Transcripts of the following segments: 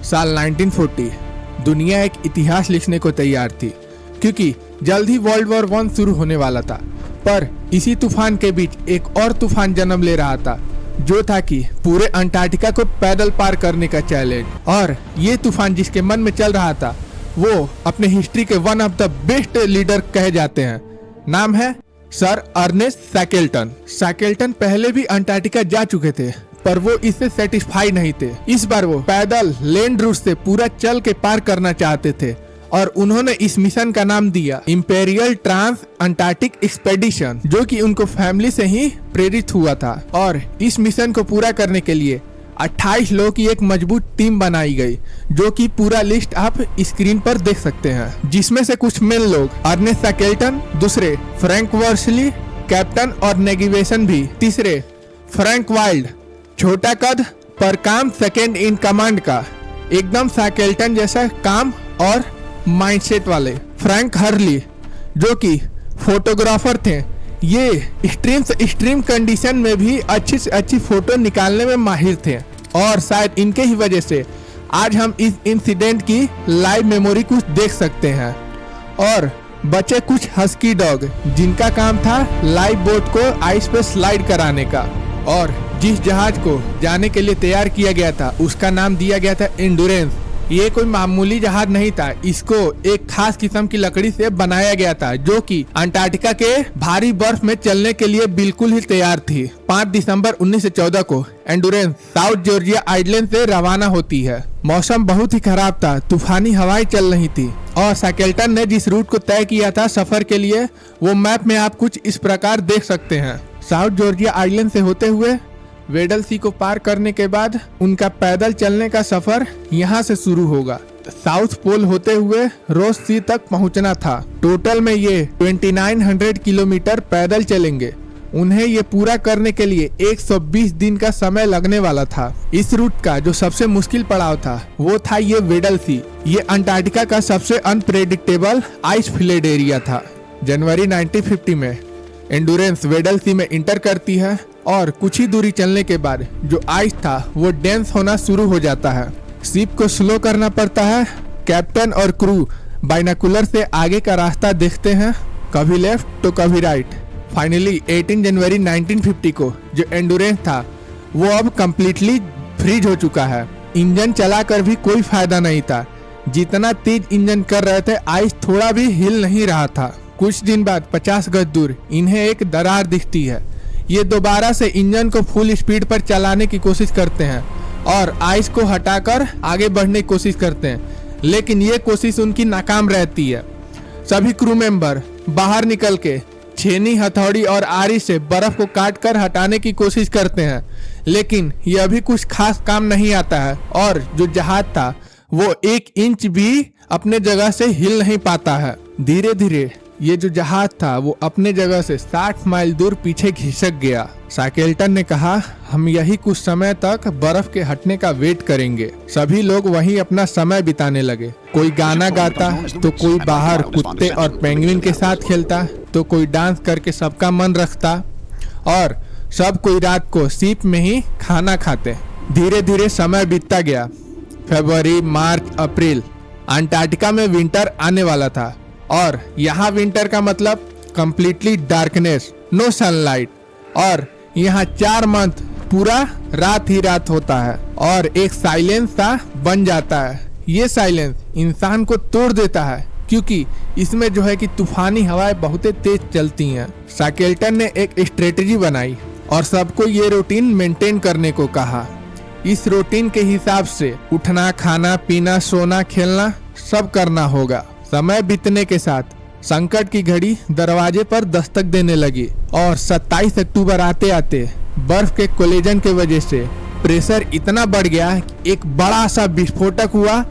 साल 1940 दुनिया एक इतिहास लिखने को तैयार थी, क्योंकि जल्द ही वर्ल्ड वॉर 1 शुरू होने वाला था। पर इसी तूफान के बीच एक और तूफान जन्म ले रहा था, जो था कि पूरे अंटार्कटिका को पैदल पार करने का चैलेंज। और ये तूफान जिसके मन में चल रहा था, वो अपने हिस्ट्री के one of the best leader कहे जाते हैं। नाम है सर अर्नेस्ट शैकल्टन। शैकल्टन पहले भी अंटार्कटिका जा चुके थे, पर वो इससे सेटिस्फाई नहीं थे। इस बार वो पैदल लैंड रूट से पूरा चल के पार करना चाहते थे, और उन्होंने इस मिशन का नाम दिया इंपेरियल ट्रांस अंटार्कटिक एक्सपेडिशन, जो कि उनको फैमिली से ही प्रेरित हुआ था। और इस मिशन को पूरा करने के लिए 28 लोगों की एक मजबूत टीम बनाई गई, जो कि पूरा लिस्ट आप स्क्रीन पर देख सकते हैं। जिसमें से कुछ मेन लोग अर्नेस्ट शैकल्टन, दूसरे फ्रैंक वर्सली कैप्टन और नेविगेशन भी, तीसरे फ्रैंक वाइल्ड छोटा कद पर काम सेकेंड इन कमांड का, एकदम शैकल्टन जैसा काम और माइंडसेट वाले फ्रैंक हर्ली, जो कि फोटोग्राफर थे। ये एक्सट्रीम कंडीशन में भी अच्छी से अच्छी फोटो निकालने में माहिर थे, और शायद इनके ही वजह से आज हम इस इंसिडेंट की लाइव मेमोरी कुछ देख सकते हैं। और बचे कुछ हस्की डॉग, जिनका काम था लाइव बोट को आइस पे स्लाइड कराने का। और जिस जहाज को जाने के लिए तैयार किया गया था, उसका नाम दिया गया था एंडुरेंस। ये कोई मामूली जहाज नहीं था, इसको एक खास किस्म की लकड़ी से बनाया गया था, जो कि अंटार्कटिका के भारी बर्फ में चलने के लिए बिल्कुल ही तैयार थी। 5 दिसंबर 1914 को एंडुरेंस साउथ जॉर्जिया आइलैंड से रवाना होती है। मौसम बहुत ही खराब था, तूफानी हवाएं चल रही थी, और शैकल्टन ने जिस रूट को तय किया था सफर के लिए, वो मैप में आप कुछ इस प्रकार देख सकते हैं। साउथ जॉर्जिया आइलैंड से होते हुए वेडल सी को पार करने के बाद उनका पैदल चलने का सफर यहाँ से शुरू होगा। साउथ पोल होते हुए रोज सी तक पहुँचना था। टोटल में ये 2900 किलोमीटर पैदल चलेंगे। उन्हें ये पूरा करने के लिए 120 दिन का समय लगने वाला था। इस रूट का जो सबसे मुश्किल पड़ाव था, वो था ये वेडल सी। ये अंटार्कटिका का सबसे अनप्रेडिक्टेबल आइस फिलेड एरिया था। जनवरी 1950 में एंडुरेंस वेडल सी में इंटर करती है, और कुछ ही दूरी चलने के बाद जो आइस था वो डेंस होना शुरू हो जाता है। शिप को स्लो करना पड़ता है। कैप्टन और क्रू बाइनोकुलर से आगे का रास्ता देखते हैं, कभी लेफ्ट तो कभी राइट। फाइनली 18 जनवरी 1950 को जो एंडुरेंस था वो अब कम्प्लीटली फ्रीज हो चुका है। इंजन चलाकर भी कोई फायदा नहीं था। जितना तेज इंजन कर रहे थे, आइस थोड़ा भी हिल नहीं रहा था। कुछ दिन बाद 50 गज दूर इन्हें एक दरार दिखती है। ये दोबारा से इंजन को फुल स्पीड पर चलाने की कोशिश करते हैं और आइस को हटाकर आगे बढ़ने की कोशिश करते हैं, लेकिन ये कोशिश उनकी नाकाम रहती है। सभी क्रू मेंबर बाहर निकल के छेनी, हथौड़ी और आरी से बर्फ को काट कर हटाने की कोशिश करते हैं, लेकिन यह अभी कुछ खास काम नहीं आता है, और जो जहाज था वो 1 इंच भी अपने जगह से हिल नहीं पाता है। धीरे धीरे ये जो जहाज था वो अपने जगह से 60 माइल दूर पीछे खिसक गया। शैकल्टन ने कहा, हम यही कुछ समय तक बर्फ के हटने का वेट करेंगे। सभी लोग वहीं अपना समय बिताने लगे। कोई गाना गाता तो कोई बाहर कुत्ते और पेंगुइन के साथ खेलता, तो कोई डांस करके सबका मन रखता, और सब कोई रात को शिप में ही खाना खाते। धीरे धीरे समय बीतता गया। फरवरी, मार्च, अप्रैल, अंटार्कटिका में विंटर आने वाला था, और यहाँ विंटर का मतलब कंप्लीटली डार्कनेस, नो सनलाइट, और यहाँ 4 मंथ पूरा रात ही रात होता है, और एक साइलेंस सा बन जाता है। ये साइलेंस इंसान को तोड़ देता है, क्योंकि इसमें जो है कि तूफानी हवाएं बहुत तेज चलती हैं। शैकल्टन ने एक स्ट्रेटेजी बनाई और सबको ये रूटीन मेंटेन करने को कहा। इस रूटीन के हिसाब से उठना, खाना, पीना, सोना, खेलना सब करना होगा। समय बीतने के साथ संकट की घड़ी दरवाजे पर दस्तक देने लगी, और 27 अक्टूबर आते आते बर्फ के कोलिजन के वजह से प्रेशर इतना बढ़ गया कि एक बड़ा सा विस्फोटक हुआ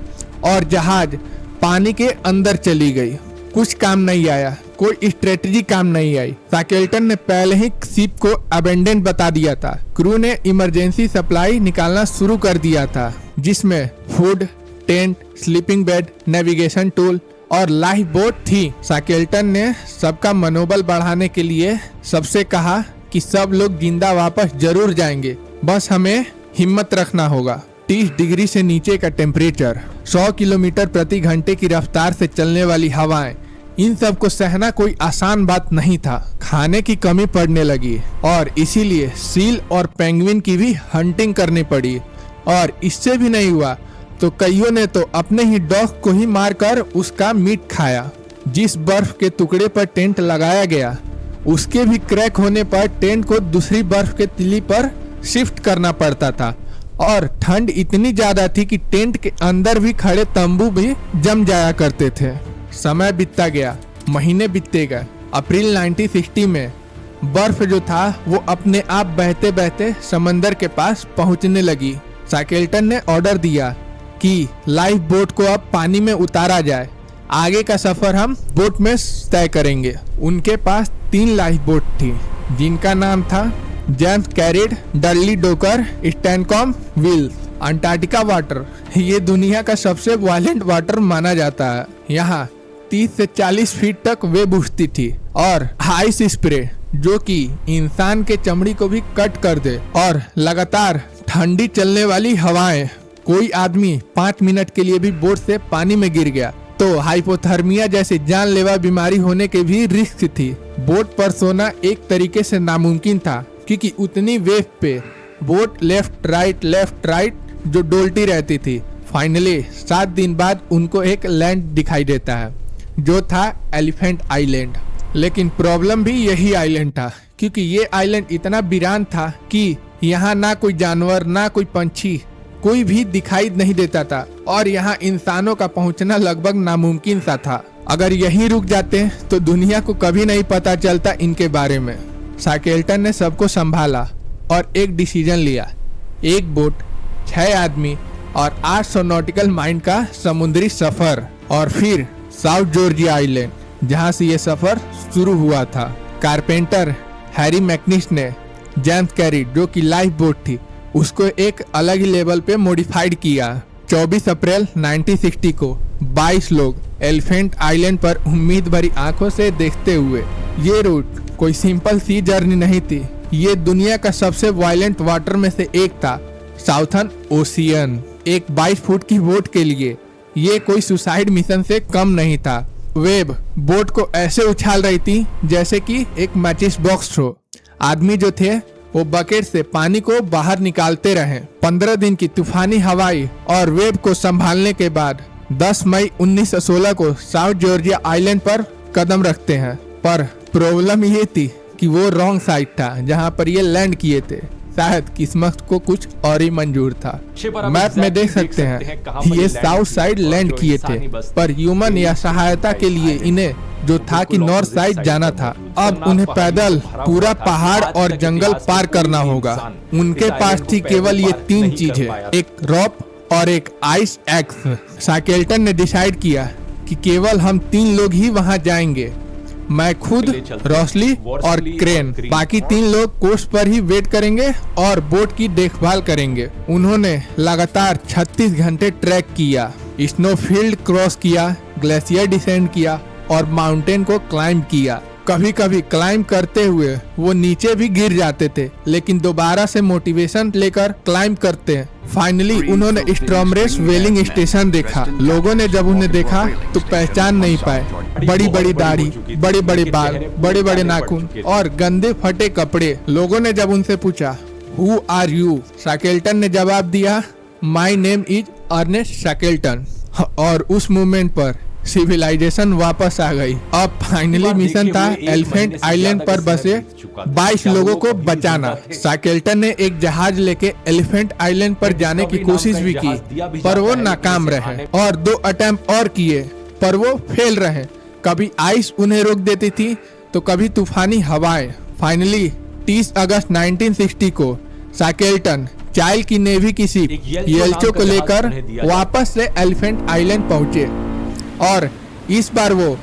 और जहाज पानी के अंदर चली गई। कुछ काम नहीं आया, कोई स्ट्रेटजी काम नहीं आई। शैकल्टन ने पहले ही शिप को अबेंडन बता दिया था। क्रू ने इमरजेंसी सप्लाई निकालना शुरू कर दिया था, जिसमें food, tent, sleeping bed, navigation tool और लाइफ बोट थी। शैकल्टन ने सबका मनोबल बढ़ाने के लिए सबसे कहा कि सब लोग जिंदा वापस जरूर जाएंगे, बस हमें हिम्मत रखना होगा। 30 डिग्री से नीचे का टेम्परेचर, 100 किलोमीटर प्रति घंटे की रफ्तार से चलने वाली हवाएं, इन सब को सहना कोई आसान बात नहीं था। खाने की कमी पड़ने लगी और इसीलिए सील और पेंगुइन की भी हंटिंग करनी पड़ी। और इससे भी नहीं हुआ तो कईयों ने तो अपने ही डॉग को ही मारकर उसका मीट खाया। जिस बर्फ के टुकड़े पर टेंट लगाया गया उसके भी क्रैक होने पर टेंट को दूसरी बर्फ के तिली पर शिफ्ट करना पड़ता था और ठंड इतनी ज्यादा थी कि टेंट के अंदर भी खड़े तंबू भी जम जाया करते थे। समय बीतता गया, महीने बीतते गए। अप्रैल 1960 में बर्फ जो था वो अपने आप बहते बहते समंदर के पास पहुंचने लगी। शाकेल्टन ने ऑर्डर दिया कि लाइफ बोट को अब पानी में उतारा जाए, आगे का सफर हम बोट में तय करेंगे। उनके पास 3 लाइफ बोट थी जिनका नाम था James Caird, Dudley Docker, Stancomb Wills. Antarctica water ये दुनिया का सबसे वायलेंट वाटर माना जाता है। यहाँ 30 से 40 फीट तक वेव उठती थी और आइस स्प्रे जो कि इंसान के चमड़ी को भी कट कर दे, और लगातार ठंडी चलने वाली हवाएं। कोई आदमी 5 मिनट के लिए भी बोट से पानी में गिर गया तो हाइपोथर्मिया जैसी जानलेवा बीमारी होने के भी रिस्क थी। बोट पर सोना एक तरीके से नामुमकिन था क्योंकि उतनी वेव पे बोट लेफ्ट राइट जो डोलती रहती थी। फाइनली 7 दिन बाद उनको एक लैंड दिखाई देता है जो था एलिफेंट आइलैंड। लेकिन प्रॉब्लम भी यही आइलैंड था क्योंकि ये आइलैंड इतना वीरान था कि यहाँ ना कोई जानवर ना कोई पंछी कोई भी दिखाई नहीं देता था और यहाँ इंसानों का पहुँचना लगभग नामुमकिन सा था। अगर यहीं रुक जाते तो दुनिया को कभी नहीं पता चलता इनके बारे में। शाकेल्टन ने सबको संभाला और एक डिसीजन लिया। एक बोट, 6 आदमी और 800 नॉटिकल माइल का समुद्री सफर, और फिर साउथ जॉर्जिया आइलैंड जहाँ से ये सफर शुरू हुआ था। कारपेंटर हैरी मैकनिस ने जेम्स कैरिड जो कि लाइफ बोट थी उसको एक अलग ही लेवल पे मॉडिफाइड किया। 24 अप्रैल 1960 को 22 लोग एलिफेंट आइलैंड पर उम्मीद भरी आंखों से देखते हुए। ये रूट कोई सिंपल सी जर्नी नहीं थी, ये दुनिया का सबसे वायलेंट वाटर में से एक था, साउथर्न ओशियन। एक 22 फुट की बोट के लिए ये कोई सुसाइड मिशन से कम नहीं था। वेब बोट को ऐसे उछाल रही थी जैसे कि एक मैचिस बॉक्स हो। आदमी जो थे वो बकेट से पानी को बाहर निकालते रहे। 15 दिन की तूफानी हवाई और वेव को संभालने के बाद 10 मई 1916 को साउथ जॉर्जिया आइलैंड पर कदम रखते हैं। पर प्रॉब्लम ये थी कि वो रॉन्ग साइड था जहां पर ये लैंड किए थे। शायद किस्मत को कुछ और ही मंजूर था। मैप में देख सकते हैं ये साउथ साइड लैंड किए थे, पर ह्यूमन या सहायता के लिए इन्हें जो था कि नॉर्थ साइड जाना था। अब उन्हें पैदल पूरा पहाड़ और जंगल पार करना होगा। उनके पास थी केवल ये 3 चीजें, एक रॉप और एक आइस एक्स। शाकेल्टन ने डिसाइड किया कि केवल हम 3 लोग ही वहां जाएंगे, मैं खुद, रोसली और क्रेन। बाकी 3 लोग कोस्ट पर ही वेट करेंगे और बोट की देखभाल करेंगे। उन्होंने लगातार 36 घंटे ट्रैक किया, स्नोफील्ड क्रॉस किया, ग्लेशियर डिसेंड किया और माउंटेन को क्लाइंब किया। कभी कभी क्लाइंब करते हुए वो नीचे भी गिर जाते थे, लेकिन दोबारा से मोटिवेशन लेकर क्लाइंब करते हैं। फाइनली उन्होंने स्ट्रॉमरेस वेलिंग स्टेशन देखा। लोगों ने जब उन्हें देखा तो पहचान नहीं पाए। बड़ी बड़ी दाढ़ी, बड़े बड़े बाल, बड़े बड़े नाखून और गंदे फटे कपड़े। लोगों ने जब उनसे पूछा हु आर यू, शाकेल्टन ने जवाब दिया माई नेम इज अर्नेस्ट शाकेल्टन। और उस मोमेंट पर सिविलाइजेशन वापस आ गई। अब फाइनली मिशन था एलिफेंट आइलैंड पर बसे 22 लोगों को बचाना। शाकेल्टन ने एक जहाज लेके एलिफेंट आइलैंड पर जाने की कोशिश भी की, पर वो नाकाम रहे और 2 अटेम्प्ट और किए, पर वो फेल रहे। कभी आइस उन्हें रोक देती थी तो कभी तूफानी हवाएं। फाइनली 30 अगस्त 1960 को शाकेल्टन चाइल की नेवी की शिप येल्चो को लेकर वापस से एलिफेंट आइलैंड पहुंचे और इस बार वो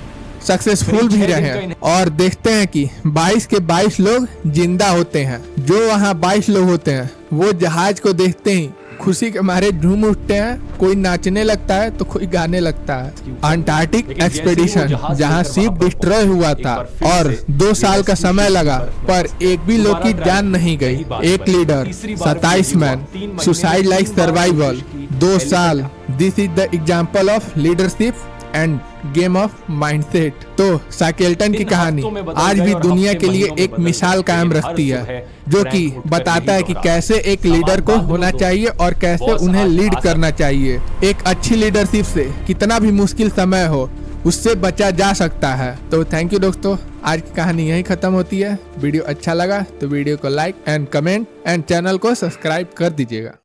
सक्सेसफुल भी रहे। और देखते हैं कि 22 के 22 लोग जिंदा होते हैं। जो वहाँ 22 लोग होते हैं वो जहाज को देखते ही खुशी के मारे झूम उठते हैं, कोई नाचने लगता है तो कोई गाने लगता है। अंटार्कटिक एक्सपेडिशन जहां शिप डिस्ट्रॉय हुआ था और 2 साल का समय लगा, पर एक भी लोग की जान नहीं गई। एक leader, 27 man, suicide like survival, 2 साल। This is the example of leadership end game of mindset. तो साइकेल्टन की कहानी आज भी दुनिया के लिए एक मिसाल कायम रखती है, जो कि बताता है कि कैसे एक लीडर को होना चाहिए और कैसे उन्हें लीड करना चाहिए। एक अच्छी लीडरशिप से कितना भी मुश्किल समय हो, उससे बचा जा सकता है। तो थैंक यू दोस्तों, आज की कहानी यहीं खत्म होती है। वीडियो अच्छा लगा तो वीडियो को like and comment and channel को सब्सक्राइब कर दीजिएगा।